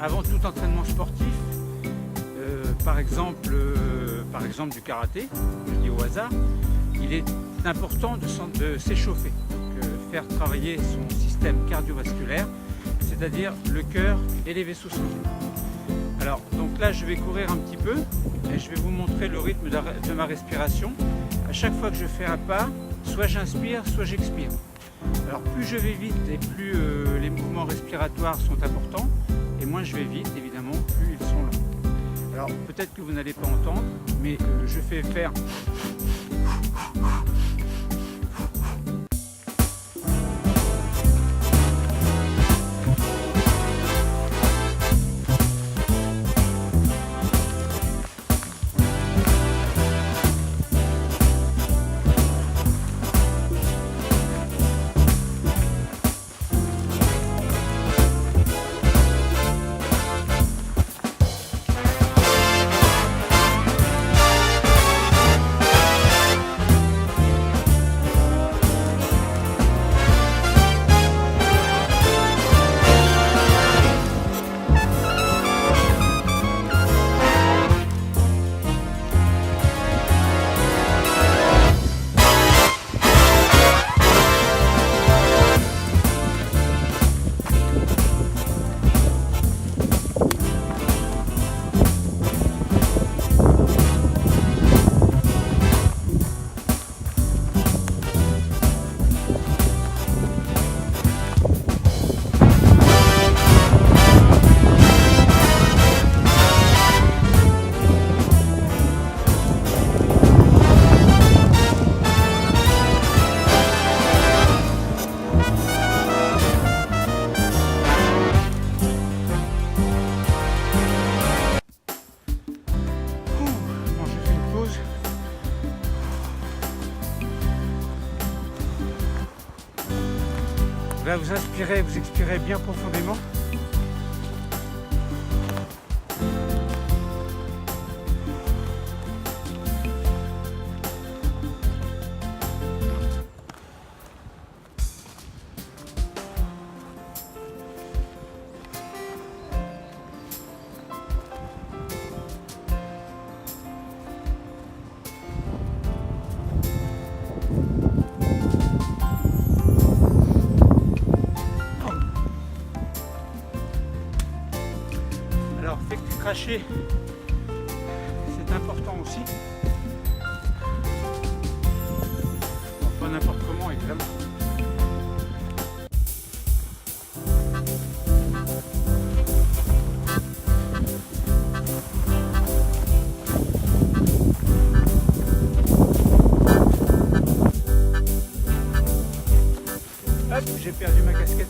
avant tout entraînement sportif, par exemple du karaté, je dis au hasard, il est important de s'échauffer, faire travailler son système cardiovasculaire, c'est-à-dire le cœur et les vaisseaux sanguins. Alors donc là je vais courir un petit peu et je vais vous montrer le rythme de ma respiration. À chaque fois que je fais un pas, soit j'inspire, soit j'expire. Alors plus je vais vite et plus les mouvements respiratoires sont importants, et moins je vais vite évidemment, plus ils sont lents. Alors peut-être que vous n'allez pas entendre, mais je fais faire. Là, vous inspirez, vous expirez bien profondément. Alors, fait que cracher, c'est important aussi. Bon, pas n'importe comment, évidemment. Hop, j'ai perdu ma casquette.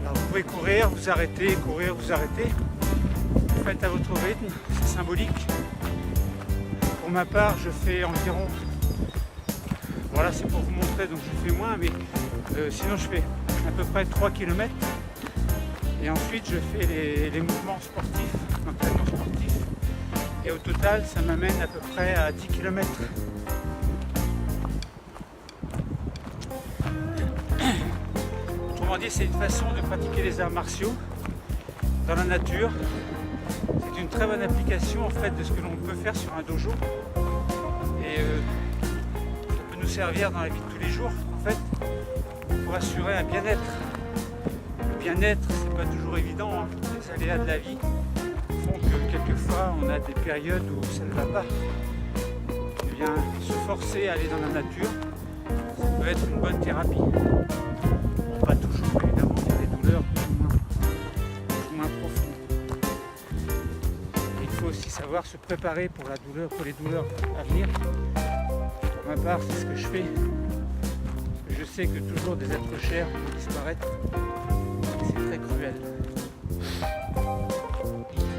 Vous pouvez courir, vous arrêtez, courir, vous arrêtez. Vous faites à votre rythme, c'est symbolique. Pour ma part, je fais environ, voilà, c'est pour vous montrer, donc je fais moins, mais sinon je fais à peu près 3 km. Et ensuite je fais les mouvements sportifs, l'entraînement sportif. Et au total, ça m'amène à peu près à 10 km. Autrement dit, c'est une façon de pratiquer les arts martiaux dans la nature. C'est une très bonne application en fait de ce que l'on peut faire sur un dojo. Et ça peut nous servir dans la vie de tous les jours en fait pour assurer un bien-être bien-être, c'est pas toujours évident, hein. Les aléas de la vie font que quelquefois on a des périodes où ça ne va pas. Eh bien, se forcer à aller dans la nature, ça peut être une bonne thérapie. Bon, pas toujours, évidemment, il y a des douleurs plus ou moins profondes. Et il faut aussi savoir se préparer pour les douleurs à venir. Pour ma part, c'est ce que je fais. Je sais que toujours des êtres chers vont disparaître. C'est très cruel.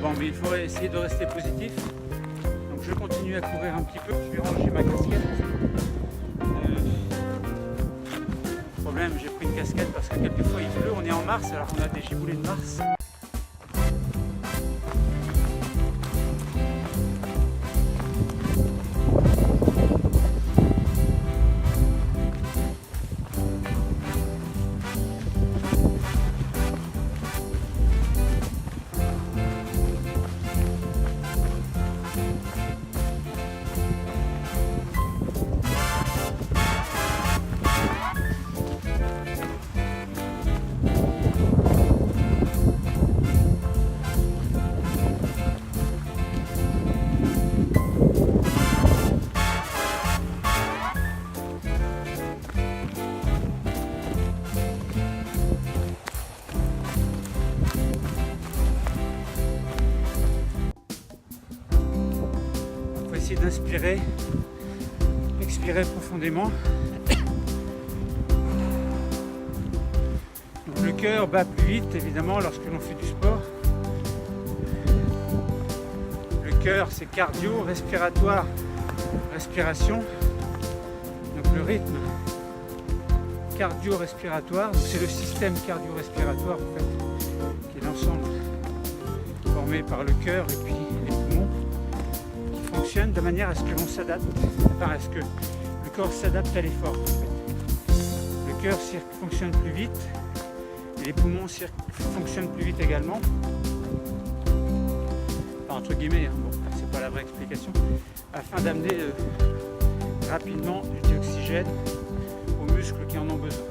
Bon, mais il faudrait essayer de rester positif. Donc je continue à courir un petit peu. Je vais ranger ma casquette. Le problème, j'ai pris une casquette parce que quelquefois il pleut. On est en mars alors qu'on a des giboulées de mars. Essayer d'inspirer, expirer profondément. Donc le cœur bat plus vite évidemment lorsque l'on fait du sport. Le cœur c'est cardio, respiratoire, respiration. Donc le rythme cardio-respiratoire, c'est le système cardio-respiratoire en fait, qui est l'ensemble formé par le cœur et puis les poumons, fonctionne de manière à ce que l'on s'adapte, enfin à ce que le corps s'adapte à l'effort. En fait. Le cœur fonctionne plus vite et les poumons fonctionnent plus vite également. Enfin, entre guillemets, hein, bon, c'est pas la vraie explication, afin d'amener rapidement du dioxygène aux muscles qui en ont besoin.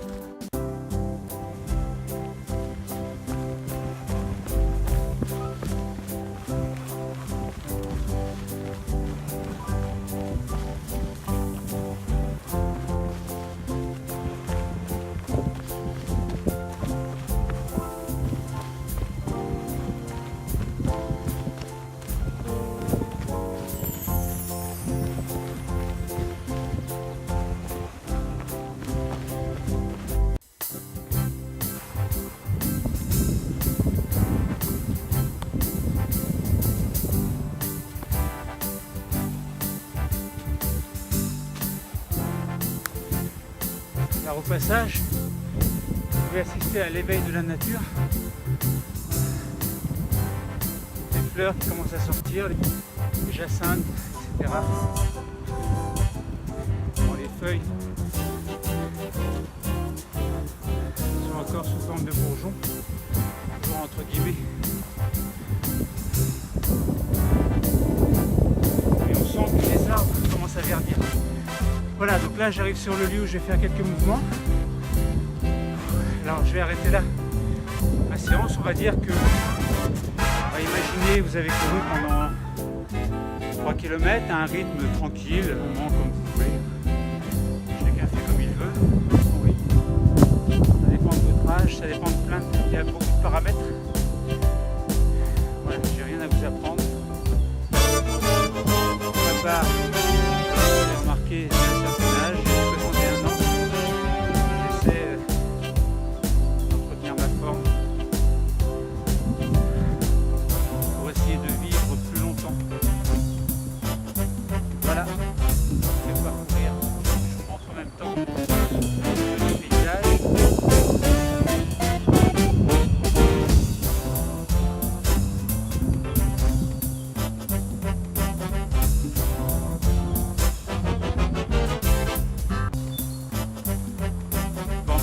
Alors au passage, je vais assister à l'éveil de la nature. Les fleurs qui commencent à sortir, les jacinthes, etc. Bon, les feuilles sont encore sous forme de bourgeons, toujours entre guillemets. Et on sent que les arbres commencent à verdir. Voilà, donc là j'arrive sur le lieu où je vais faire quelques mouvements. Alors je vais arrêter là ma séance. On va dire que, imaginez, vous avez couru pendant 3 km à un rythme tranquille, vraiment comme vous voulez. Chacun fait comme il veut. Oui. Ça dépend de votre âge, ça dépend de il y a beaucoup de paramètres. Voilà, j'ai rien à vous apprendre. Pour ma part, vous avez remarqué, j'ai un certain âge, j'ai 61 ans. J'essaie d'entretenir ma forme pour essayer de vivre plus longtemps. Voilà, je vais parcourir, je vous montre en même temps le paysage.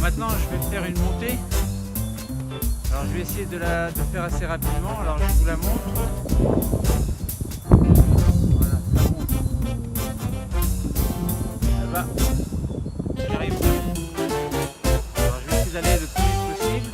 Maintenant je vais faire une montée. Alors je vais essayer de faire assez rapidement. Alors je vous la montre. Voilà, ça monte. Ça va. J'arrive. Alors je vais essayer d'aller le plus vite possible.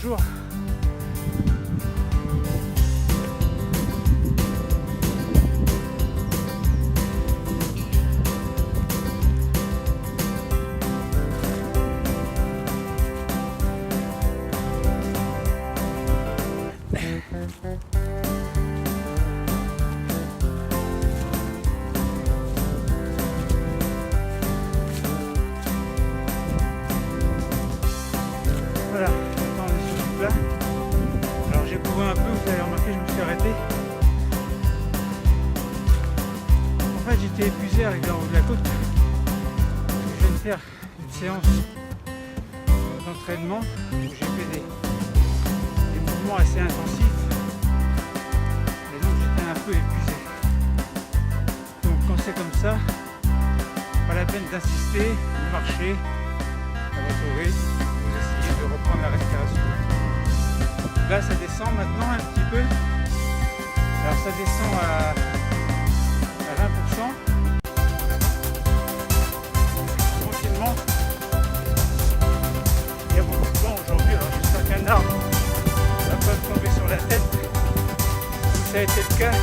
toujours. Voilà, maintenant on est sur ce plat. Alors j'ai couru un peu, vous avez remarqué, je me suis arrêté. En fait j'étais épuisé avec le haut de la côte. Je viens de faire une séance d'entraînement où j'ai fait des mouvements assez intensifs. Et donc j'étais un peu épuisé. Donc quand c'est comme ça, pas la peine d'insister, de marcher à votre rythme. De reprendre la respiration. Là ça descend maintenant un petit peu. Alors ça descend à 20%. Tranquillement. Il y a beaucoup de vent aujourd'hui, alors j'espère qu'un arbre ne va pas me tomber sur la tête. Si ça a été le cas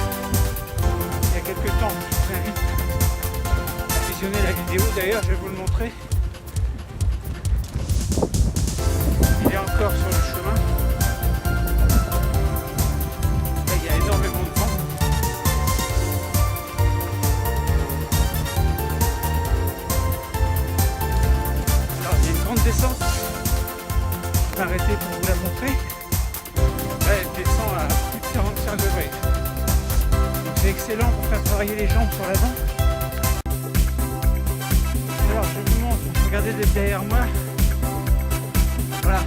il y a quelques temps, je vous invite à visionner la vidéo. D'ailleurs je vais vous le montrer. Encore sur le chemin. Là, il y a énormément de vent. Alors il y a une grande descente. Je vais arrêter pour vous la montrer. Là elle descend à plus de 45 degrés. Donc c'est excellent pour faire travailler les jambes sur l'avant. Alors je vous montre, regardez derrière moi. Voilà,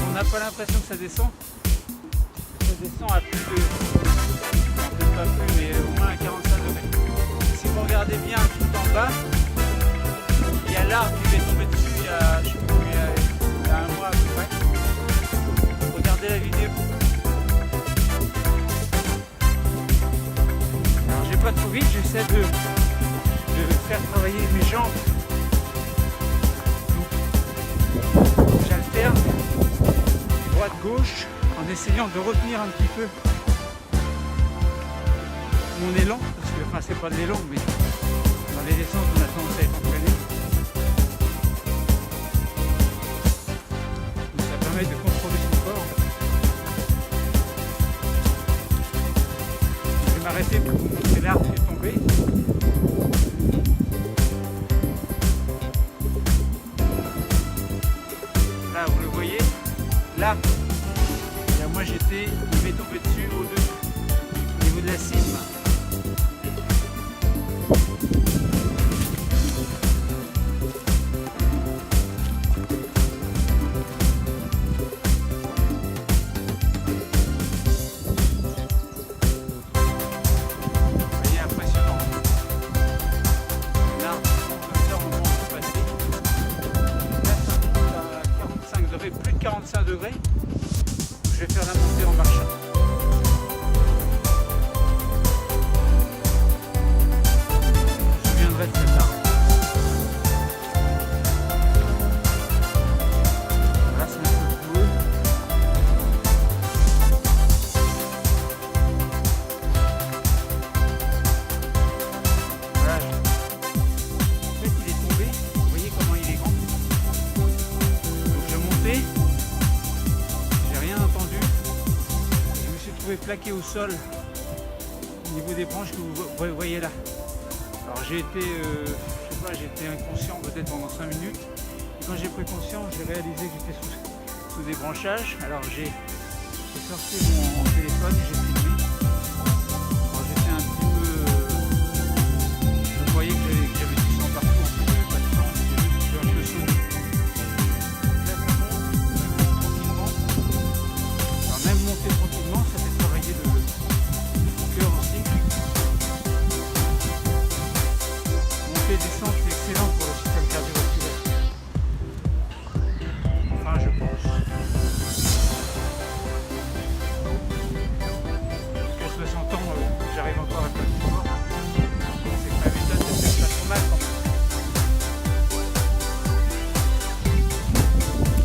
on n'a pas l'impression que ça descend. Ça descend à plus de, peut-être pas plus, mais au moins à 45 degrés. Si vous regardez bien tout en bas, il y a l'arbre qui m'est tombé dessus il y a, je sais plus, il y a un mois à peu près. Regardez la vidéo. Alors j'ai pas trop vite, j'essaie de faire travailler mes jambes. J'alterne droite-gauche en essayant de retenir un petit peu mon élan, parce que enfin c'est pas de l'élan, mais dans les descentes on a tendance à être entraîné. Donc ça permet de contrôler son corps. Je vais m'arrêter pour vous montrer l'arbre qui est tombé. Là vous le voyez, là, moi j'étais, il m'est tombé dessus au niveau de la cime. Vous voyez, impressionnant. Là, comme ça on peut passer. Là ça monte à 45 degrés, plus de 45 degrés. Je vais faire la montée en marchant. Je viendrai de cette arbre. Là c'est un peu boueux. Voilà. En fait il est tombé. Vous voyez comment il est grand. Donc je montais. Entendu, je me suis trouvé plaqué au sol au niveau des branches que vous voyez là. Alors j'ai été, je sais pas, j'étais inconscient peut-être pendant 5 minutes. Et quand j'ai pris conscience, j'ai réalisé que j'étais sous des branchages. Alors j'ai sorti mon téléphone et j'ai filmé. Alors j'étais un petit peu, je voyais que j'avais du sang partout, en fait j'avais pas de sang, je suis un peu sonné. Même monter tranquillement, ça fait travailler le cœur aussi. Monter, descendre, c'est excellent pour le système cardiovasculaire. Enfin, je pense. Jusqu'à 60 ans, j'arrive encore à faire du sport. C'est que ma méthode ne fait pas trop mal quand même.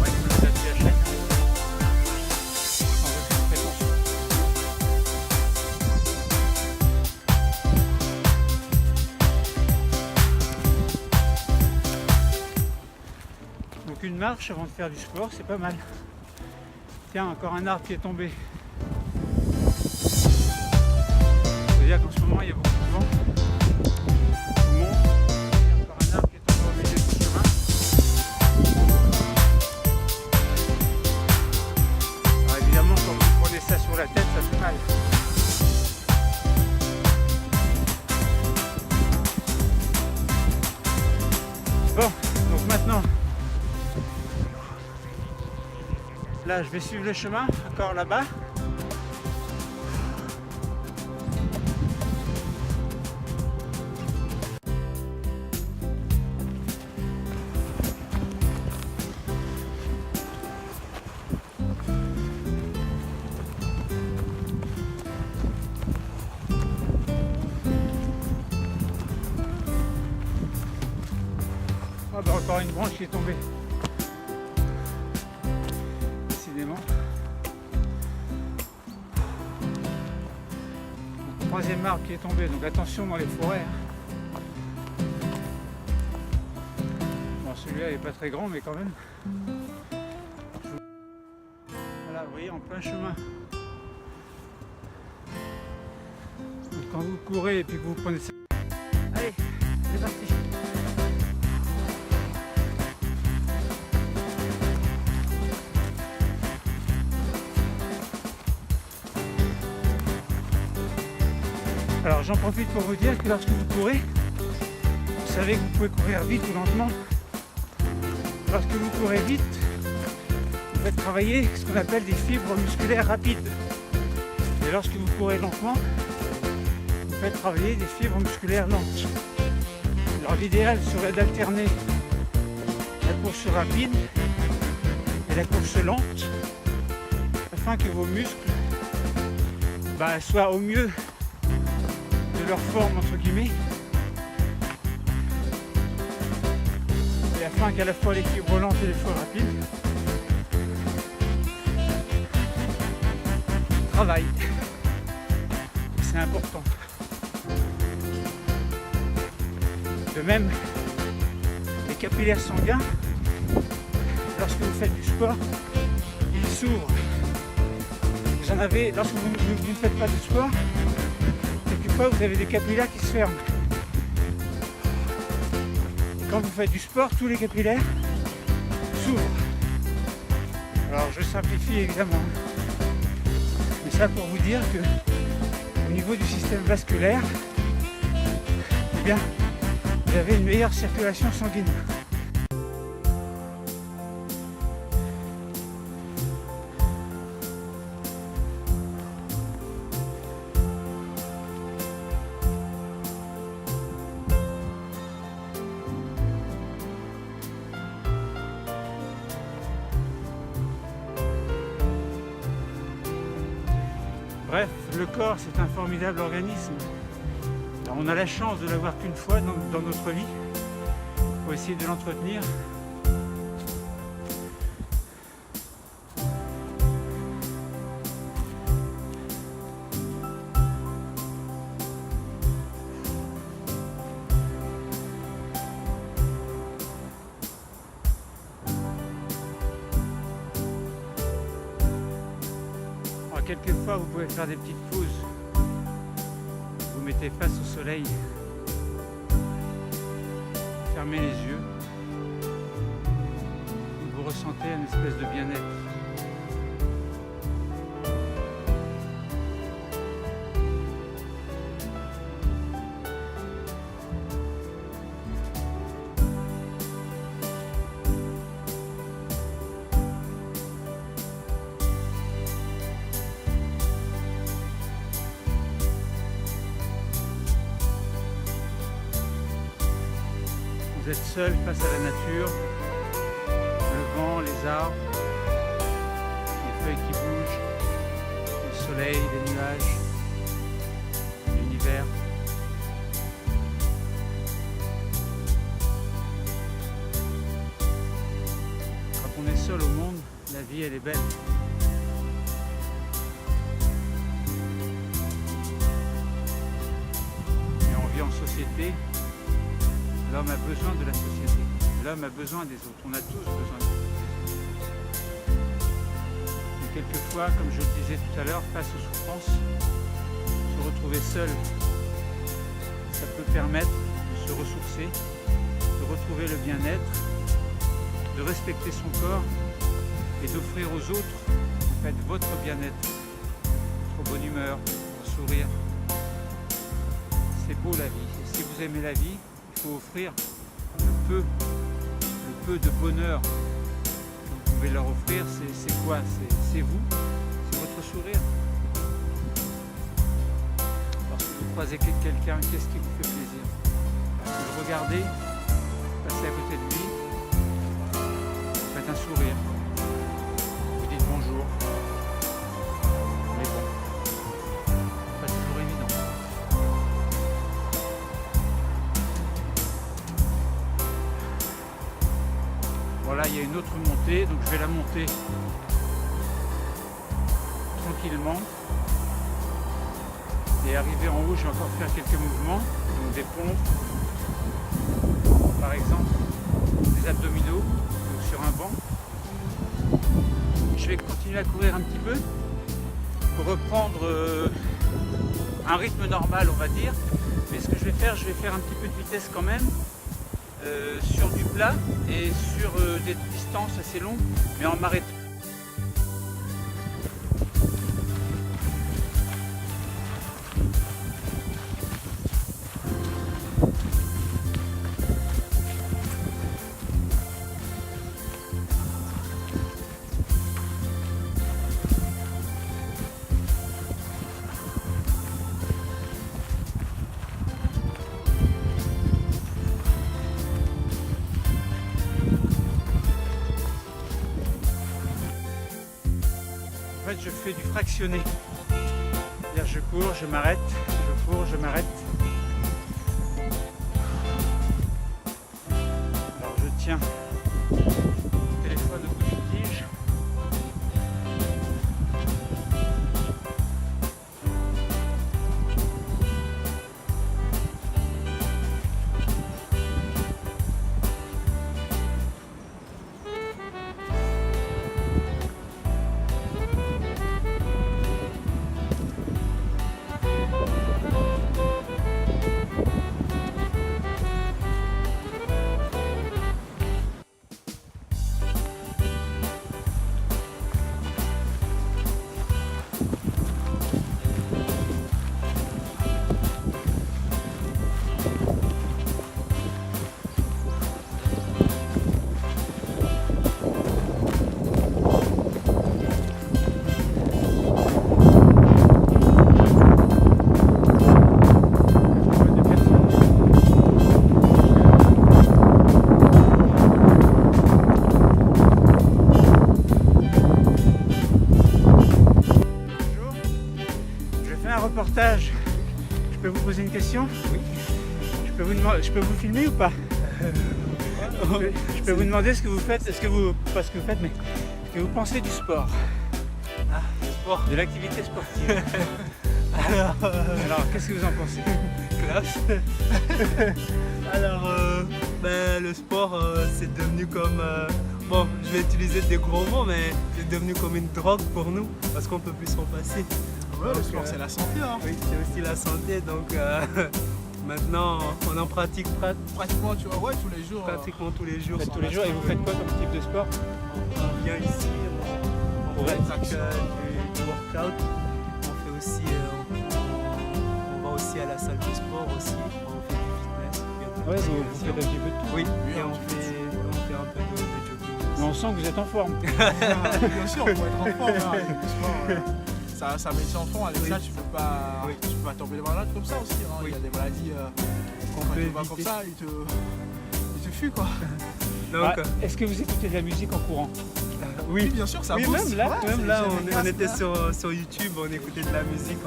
Ouais, il faut l'adapter à chacun. Donc une marche avant de faire du sport, c'est pas mal. Tiens, encore un arbre qui est tombé. C'est-à-dire qu'en ce moment, il y a beaucoup de vent. Tout le monde. Il y a encore un arbre qui est tombé au milieu du chemin. Alors évidemment, quand vous prenez ça sur la tête, ça fait mal. Bon, donc maintenant, là je vais suivre le chemin, encore là-bas. Ah bah encore une branche qui est tombée. Décidément. Donc, troisième arbre qui est tombé, donc attention dans les forêts. Bon, celui-là n'est pas très grand, mais quand même. Voilà, vous voyez, en plein chemin. Donc, quand vous courez et puis que vous prenez ça. Allez, c'est parti. Alors j'en profite pour vous dire que lorsque vous courez, vous savez que vous pouvez courir vite ou lentement. Lorsque vous courez vite, vous faites travailler ce qu'on appelle des fibres musculaires rapides. Et lorsque vous courez lentement, vous faites travailler des fibres musculaires lentes. Alors l'idéal serait d'alterner la course rapide et la course lente afin que vos muscles soient au mieux de leur forme entre guillemets et afin qu'à la fois les fibres lentes et les fibres rapides travaillent. C'est important. De même, les capillaires sanguins, lorsque vous faites du sport, ils s'ouvrent. Vous en avez, lorsque vous ne faites pas de sport, quelquefois vous avez des capillaires qui se ferment. Et quand vous faites du sport, tous les capillaires s'ouvrent. Alors je simplifie évidemment, mais ça pour vous dire que au niveau du système vasculaire, eh bien, vous avez une meilleure circulation sanguine. Bref, le corps, c'est un formidable organisme. Alors, on a la chance de l'avoir qu'une fois dans notre vie. Il faut essayer de l'entretenir. Quelquefois, vous pouvez faire des petites pauses. Vous mettez face au soleil, fermez les yeux, vous ressentez une espèce de bien-être. Vous êtes seul face à la nature, le vent, les arbres, les feuilles qui bougent, le soleil, les nuages, l'univers. Quand on est seul au monde, la vie elle est belle. Et on vit en société. L'homme a besoin de la société. L'homme a besoin des autres, on a tous besoin des autres. Et quelquefois, comme je le disais tout à l'heure, face aux souffrances, se retrouver seul, ça peut permettre de se ressourcer, de retrouver le bien-être, de respecter son corps et d'offrir aux autres en fait, votre bien-être, votre bonne humeur, votre sourire. C'est beau la vie. Et si vous aimez la vie, il faut offrir le peu de bonheur que vous pouvez leur offrir. C'est quoi? C'est vous, c'est votre sourire. Lorsque vous croisez quelqu'un, qu'est-ce qui vous fait plaisir? Vous le regardez, passez à côté de lui, vous faites un sourire, vous dites bonjour. Mais bon, pas toujours évident. Voilà, il y a une autre montée, donc je vais la monter tranquillement. Et arrivé en haut, je vais encore faire quelques mouvements, donc des pompes, par exemple, des abdominaux, donc sur un banc. Je vais continuer à courir un petit peu pour reprendre un rythme normal, on va dire. Mais ce que je vais faire un petit peu de vitesse quand même. Sur du plat et sur des distances assez longues, mais en m'arrêtant. En fait, je fais du fractionné. C'est-à-dire, je cours, je m'arrête, je cours, je m'arrête. Alors, je tiens le téléphone au bout d'une tige. Reportage. Je peux vous poser une question? Oui. Je peux vous filmer ou pas? Je peux vous demander ce que vous faites, pas ce que vous faites, mais ce que vous pensez du sport? Ah, le sport. De l'activité sportive. Alors, qu'est-ce que vous en pensez? Classe. Alors, le sport, c'est devenu comme... bon, je vais utiliser des gros mots, mais c'est devenu comme une drogue pour nous, parce qu'on peut plus s'en passer. Ouais, le sport c'est la santé, hein. Oui, c'est aussi la santé, donc maintenant on en pratique Pratiquement, tu vois, ouais, tous les jours. pratiquement tous les jours. Tous les jours, et vous faites quoi comme type de sport? On vient ici, on Ouais. pratique du workout, on fait aussi, on va aussi à la salle de sport aussi, on fait du fitness. Ouais, vous faites un petit peu de tout. Oui, Oui, et un on petit peu fait un peu de jogging Mais on aussi. sent que vous êtes en forme. Bien sûr, pour être en forme, hein, le sport, ça met en fond, avec Oui. ça tu peux pas tomber malade comme ça aussi, hein. Oui. Il y a des maladies Qu'on quand peut tu vas comme éviter. ça, ils te fuient quoi. Donc, Ah, est-ce que vous écoutez de la musique en courant? Oui, bien sûr, ça oui, booste. même là, Ouais, même c'est- là c'est on efficace, était là. sur YouTube, on écoutait de la musique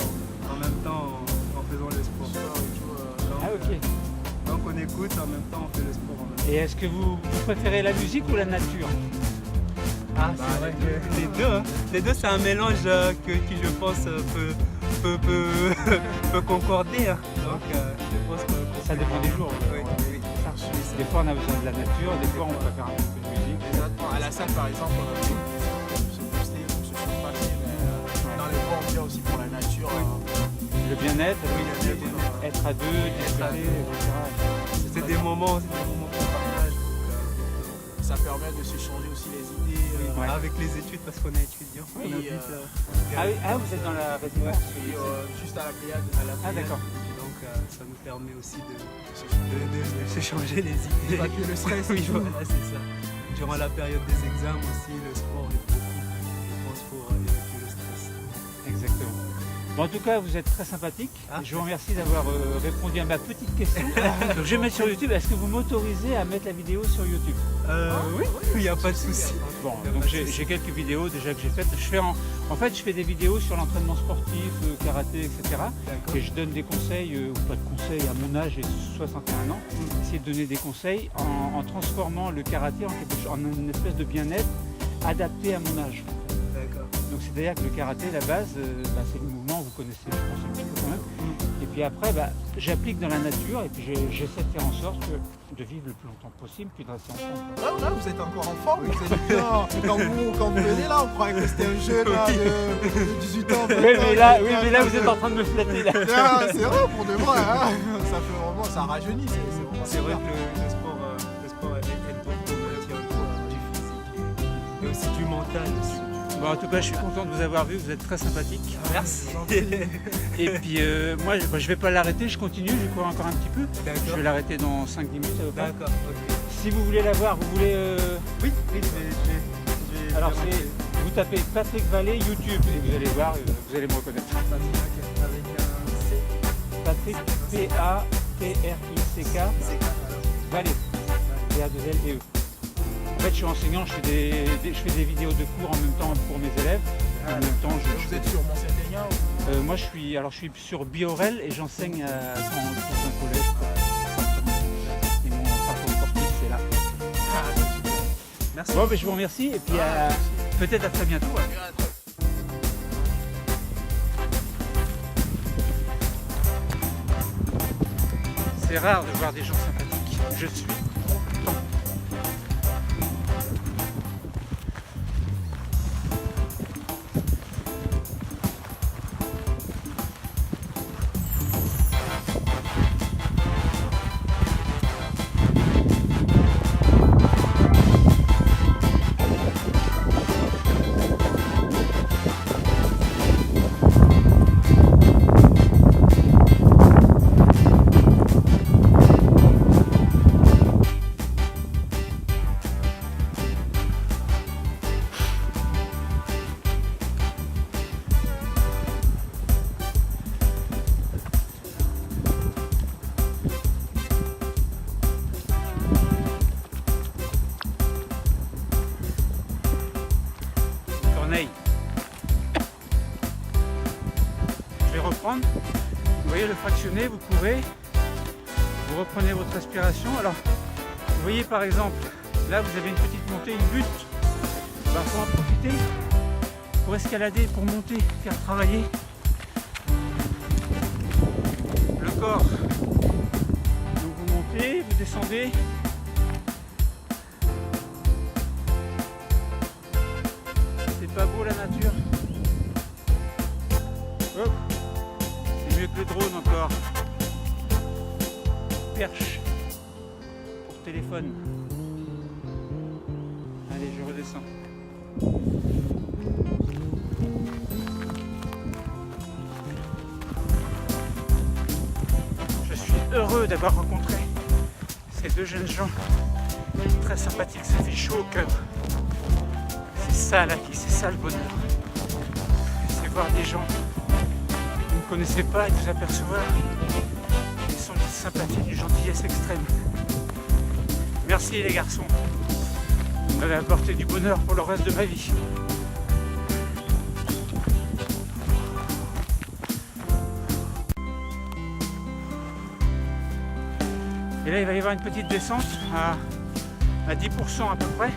en même temps en faisant le sport. Sport et tout, Donc, Ah ok. donc on écoute, en même temps on fait le sport. En même temps. Et est-ce que vous préférez la musique ou la nature? Ah, c'est vrai que les deux, hein. Les deux c'est un mélange qui je pense peut concorder. Hein. Donc je pense que Ça dépend des jours. oui, oui. Des fois on a besoin de la nature, des fois on préfère un peu de musique. Exactement. À la salle, par exemple, on a se booster, se surpasser, mais dans les bois, on vient aussi pour la nature. Le bien-être, être à deux, discuter, etc. C'est des moments qu'on partage. Ça permet de se changer aussi les idées. Ouais. Avec les études, parce qu'on est étudiant. Oui, on habite, Ah oui, vous êtes dans la résidence. et, juste à la Pléiade. Ah d'accord. Donc ça nous permet aussi de se changer les idées. Évacuer le stress. Oui, voilà, c'est ça. Durant la période des examens aussi, le sport est beaucoup, je pense, pour évacuer le stress. Exactement. Bon, en tout cas, vous êtes très sympathique. Ah. Je vous remercie d'avoir répondu à ma petite question. Donc, je vais mettre sur YouTube. Est-ce que vous m'autorisez à mettre la vidéo sur YouTube? Oui, il n'y a pas de souci. Bon, Y a donc pas de j'ai souci. quelques vidéos déjà que j'ai faites. En fait, je fais des vidéos sur l'entraînement sportif, karaté, etc. D'accord. Et je donne des conseils, ou pas de conseils, à mon âge, j'ai 61 ans. Essayer de donner des conseils en transformant le karaté en une espèce de bien-être adapté à mon âge. D'accord. Donc c'est-à-dire que le karaté, la base, c'est le mouvement, vous connaissez, je pense, un petit peu quand même. Et puis après, j'applique dans la nature et puis j'essaie de faire en sorte de vivre le plus longtemps possible puis de rester en forme. Là, vous êtes encore en forme. Vous êtes bien. Quand vous venez là, on croyait que c'était un jeune là, de 18 ans. Mais là, vous êtes en train de me flatter là. Ah, c'est vrai, pour de vrai. Hein. Ça fait vraiment, ça rajeunit. C'est vrai que le sport aide beaucoup au maintien du physique et aussi du mental aussi. Bon, en tout cas, je suis content de vous avoir vu, vous êtes très sympathique. Merci. Et puis moi, je vais pas l'arrêter, je continue, je cours encore un petit peu. Je vais l'arrêter dans 5-10 minutes à peu près. D'accord, ok. Si vous voulez la voir, vous voulez... Oui, je vais Alors faire vous tapez Patrick Vallée YouTube et vous allez voir, vous allez me reconnaître. avec un C. Patrick, P-A-T-R-I-C-K, Vallée, V-A-2-L-E-E. En fait, je suis enseignant, je fais des vidéos de cours en même temps pour mes élèves. En même temps, Vous êtes sur Mont-Saint-Aignan moi, je suis sur Biorel et j'enseigne dans un collège. Et mon parcours sportif, c'est là. Merci. Bon, je vous remercie et puis peut-être à très bientôt. C'est rare de voir des gens sympathiques. Je suis content. Je vais reprendre. Vous voyez le fractionné, vous courez, vous reprenez votre respiration. Alors, vous voyez par exemple, là vous avez une petite montée, une butte. Il faut en profiter pour escalader, pour monter, faire travailler le corps. Donc vous montez, vous descendez. C'est pas beau la nature. Hop. C'est mieux que le drone encore. Perche pour téléphone. Allez, je redescends. Je suis heureux d'avoir rencontré ces deux jeunes gens très sympathiques. Ça fait chaud au cœur. C'est ça la vie, c'est ça le bonheur. C'est voir des gens que vous ne connaissez pas et vous apercevoir qu'ils sont d'une sympathie, d'une gentillesse extrême. Merci les garçons. Vous m'avez apporté du bonheur pour le reste de ma vie. Et là il va y avoir une petite descente à 10% à peu près.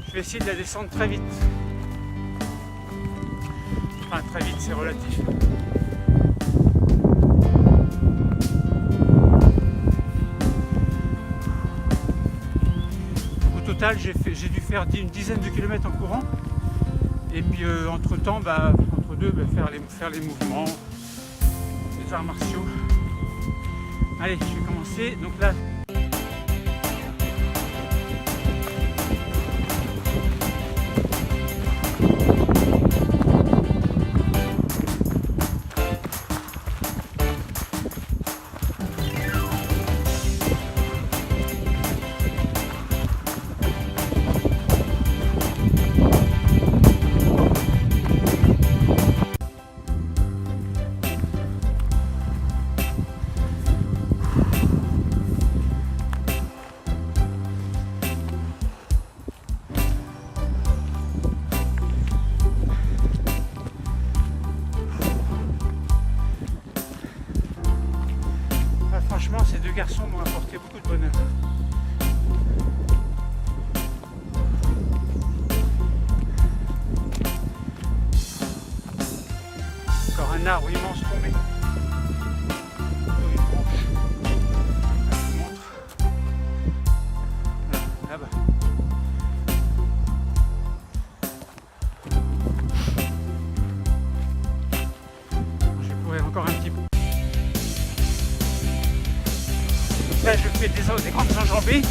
Je vais essayer de la descendre très vite. Enfin très vite, c'est relatif. total, j'ai dû faire une dizaine de kilomètres en courant. Et puis entre temps, entre deux, faire les mouvements, les arts martiaux. Allez, je vais commencer. Donc là, franchement, ces deux garçons m'ont apporté beaucoup de bonheur. Encore un arbre immense tombé. Sur une branche. Je vous montre. Voilà, là-bas. Je vais courir encore un petit peu. Là, je fais des grandes enjambées.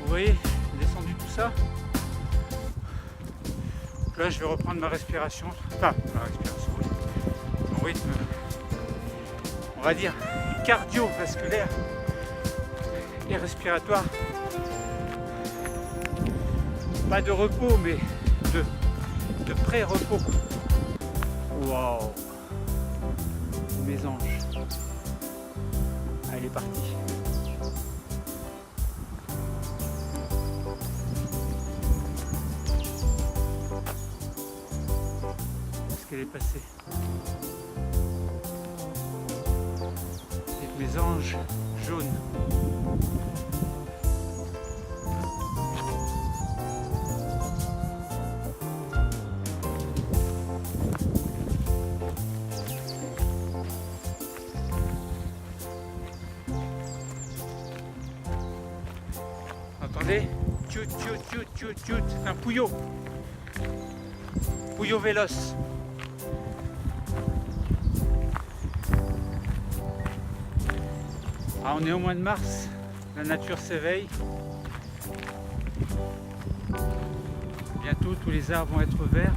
Vous voyez, j'ai descendu tout ça. Donc là, je vais reprendre ma respiration. Enfin, ma respiration, oui. Mon rythme, on va dire, cardiovasculaire et respiratoire. Pas de repos, mais de pré-repos. Waouh! Mes anges. Allez, il est parti. Elle est passée. Avec mes anges jaunes. Entendez? Tchout, tchout, tchout, tchout, tchout. C'est un pouillot. Pouillot véloce. Ah, on est au mois de mars, la nature s'éveille. Bientôt tous les arbres vont être verts.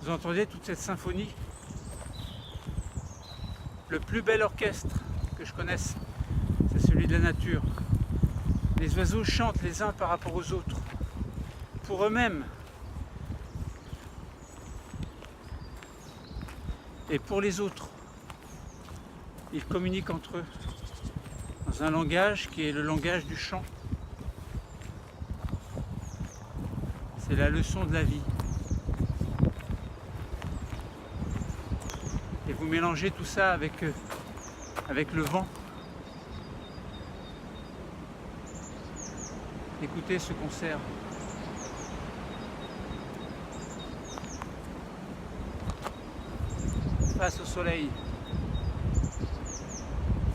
Vous entendez toute cette symphonie? Le plus bel orchestre que je connaisse, c'est celui de la nature. Les oiseaux chantent les uns par rapport aux autres, pour eux-mêmes et pour les autres. Ils communiquent entre eux dans un langage qui est le langage du chant. C'est la leçon de la vie. Et vous mélangez tout ça avec le vent. Écoutez ce concert. Face au soleil.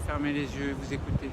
Fermez les yeux, vous écoutez.